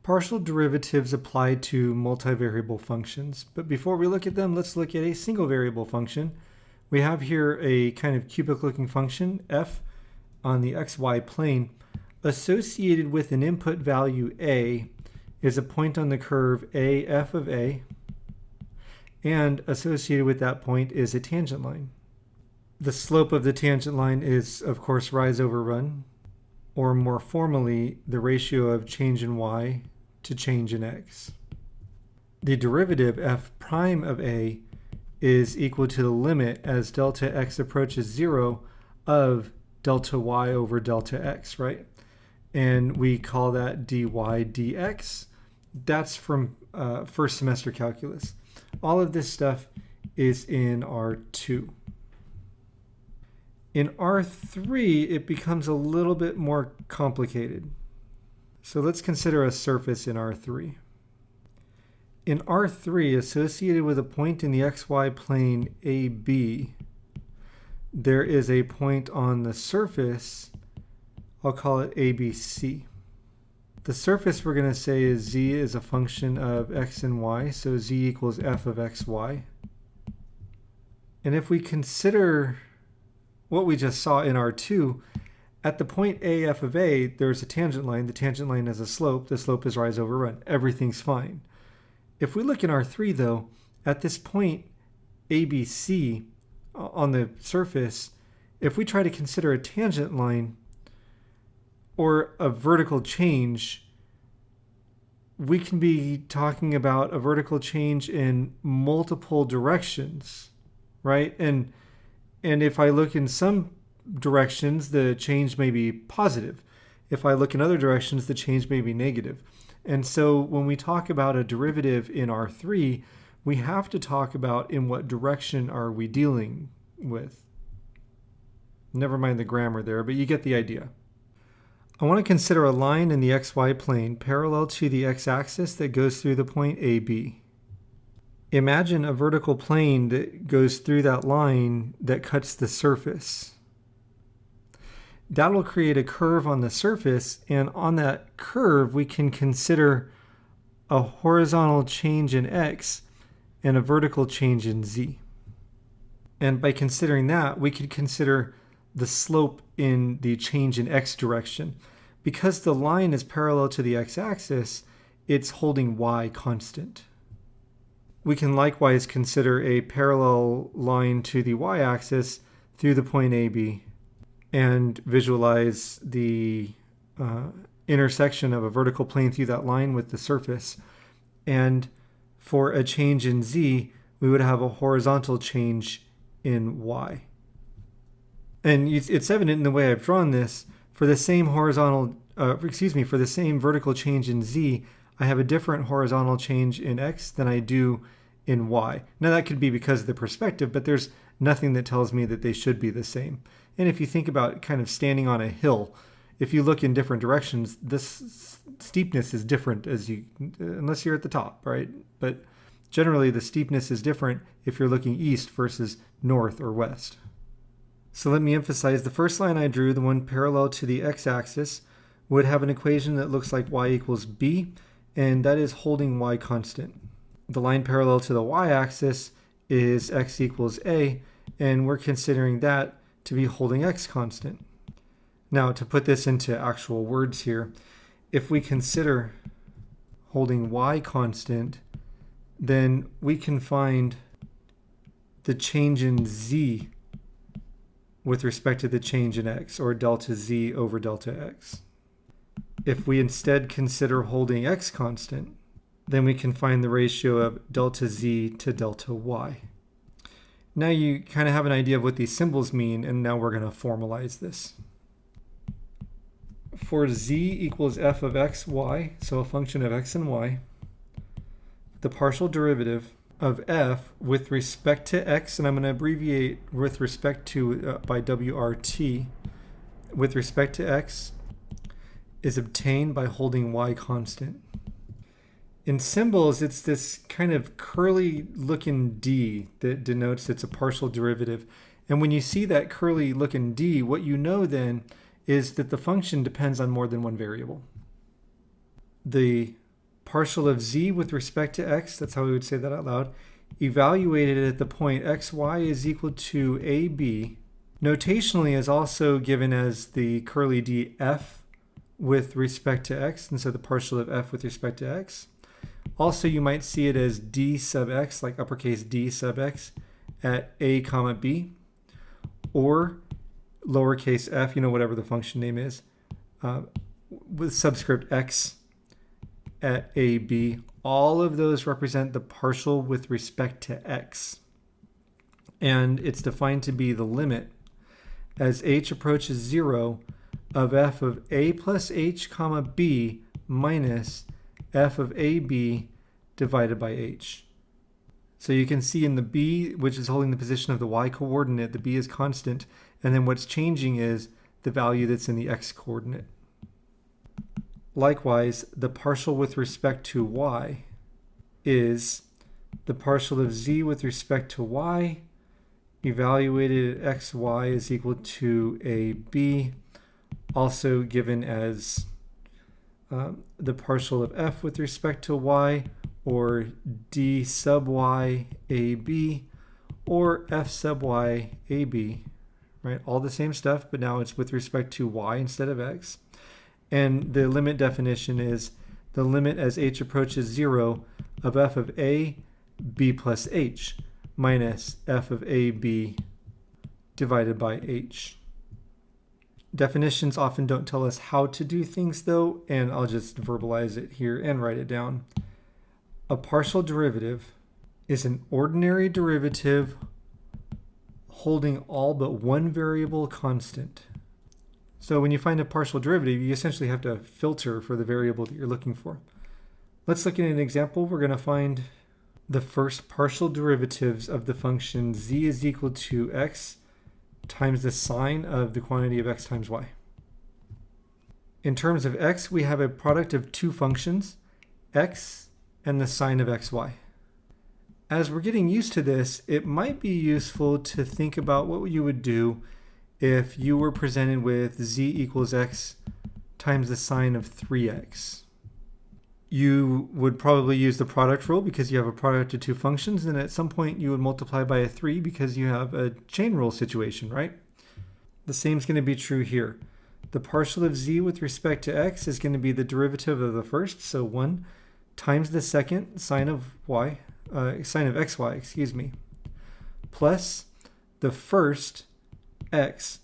Partial derivatives apply to multivariable functions, but before we look at them, let's look at a single variable function. We have here a kind of cubic looking function, f, on the xy plane. Associated with an input value a is a point on the curve a f of a, and associated with that point is a tangent line. The slope of the tangent line is, of course, rise over run, or more formally, the ratio of change in y to change in x. The derivative f prime of a is equal to the limit as delta x approaches 0 of delta y over delta x, right? And we call that dy dx. That's from first semester calculus. All of this stuff is in R2. In R3, it becomes a little bit more complicated. So let's consider a surface in R3. In R3, associated with a point in the xy plane AB, there is a point on the surface, I'll call it ABC. The surface we're going to say is z is a function of x and y, so z equals f of xy. And if we consider what we just saw in R2, at the point a f of a, there's a tangent line. The tangent line has a slope. The slope is rise over run. Everything's fine. If we look in R3, though, at this point ABC on the surface, if we try to consider a tangent line or a vertical change, we can be talking about a vertical change in multiple directions, right? And if I look in some directions, the change may be positive. If I look in other directions, the change may be negative. And so when we talk about a derivative in R3, we have to talk about in what direction are we dealing with. Never mind the grammar there, but you get the idea. I want to consider a line in the xy plane parallel to the x-axis that goes through the point AB. Imagine a vertical plane that goes through that line that cuts the surface. That will create a curve on the surface, and on that curve we can consider a horizontal change in x and a vertical change in z. And by considering that, we could consider the slope in the change in x direction. Because the line is parallel to the x-axis, it's holding y constant. We can likewise consider a parallel line to the y-axis through the point AB and visualize the intersection of a vertical plane through that line with the surface. And for a change in z, we would have a horizontal change in y. And it's evident in the way I've drawn this. For the same for the same vertical change in z, I have a different horizontal change in x than I do in y. Now that could be because of the perspective, but there's nothing that tells me that they should be the same. And if you think about kind of standing on a hill, if you look in different directions, this steepness is different unless you're at the top, right? But generally the steepness is different if you're looking east versus north or west. So let me emphasize the first line I drew, the one parallel to the x-axis, would have an equation that looks like y equals b, and that is holding y constant. The line parallel to the y-axis is x equals a, and we're considering that to be holding x constant. Now, to put this into actual words here, if we consider holding y constant, then we can find the change in z with respect to the change in x, or delta z over delta x. If we instead consider holding x constant, then we can find the ratio of delta z to delta y. Now you kind of have an idea of what these symbols mean, and now we're going to formalize this. For z equals f of x, y, so a function of x and y, the partial derivative of f with respect to x, and I'm going to abbreviate with respect to by wrt, with respect to x, is obtained by holding y constant. In symbols, it's this kind of curly looking d that denotes it's a partial derivative. And when you see that curly looking d, what you know then is that the function depends on more than one variable. The partial of z with respect to x, that's how we would say that out loud, evaluated at the point xy is equal to ab, notationally is also given as the curly d f with respect to x, and so the partial of f with respect to x. Also, you might see it as d sub x, like uppercase d sub x, at a comma b, or lowercase f, whatever the function name is, with subscript x at a b. All of those represent the partial with respect to x. And it's defined to be the limit as h approaches 0 of f of a plus h comma b minus f of ab divided by h. So you can see in the b, which is holding the position of the y coordinate, the b is constant, and then what's changing is the value that's in the x coordinate. Likewise, the partial with respect to y is the partial of z with respect to y evaluated at xy is equal to ab, also given as the partial of f with respect to y, or d sub y ab, or f sub y ab, right? All the same stuff, but now it's with respect to y instead of x. And the limit definition is the limit as h approaches 0 of f of a b plus h minus f of a b divided by h. Definitions often don't tell us how to do things though, and I'll just verbalize it here and write it down. A partial derivative is an ordinary derivative holding all but one variable constant. So when you find a partial derivative, you essentially have to filter for the variable that you're looking for. Let's look at an example. We're going to find the first partial derivatives of the function z is equal to x times the sine of the quantity of x times y. In terms of x, we have a product of two functions, x and the sine of xy. As we're getting used to this, it might be useful to think about what you would do if you were presented with z equals x times the sine of 3x. You would probably use the product rule because you have a product of two functions, and at some point you would multiply by a 3 because you have a chain rule situation, right? The same is going to be true here. The partial of z with respect to x is going to be the derivative of the first, so 1 times the second sine of xy, plus the first x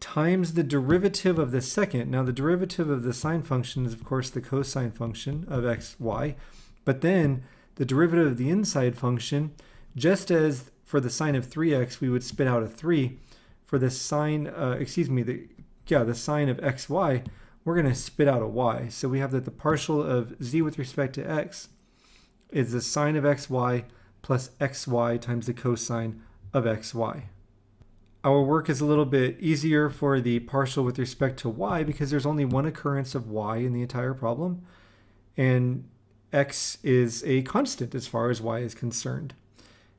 times the derivative of the second. Now the derivative of the sine function is of course the cosine function of xy, but then the derivative of the inside function, just as for the sine of 3x we would spit out a 3, for the sine, the sine of xy, we're going to spit out a y. So we have that the partial of z with respect to x is the sine of xy plus xy times the cosine of xy. Our work is a little bit easier for the partial with respect to y because there's only one occurrence of y in the entire problem, and x is a constant as far as y is concerned.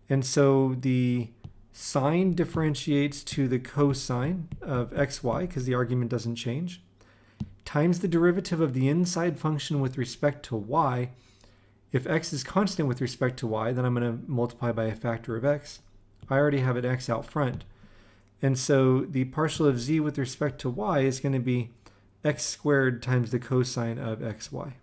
And so the sine differentiates to the cosine of xy because the argument doesn't change, times the derivative of the inside function with respect to y. If x is constant with respect to y, then I'm going to multiply by a factor of x. I already have an x out front. And so the partial of z with respect to y is going to be x squared times the cosine of xy.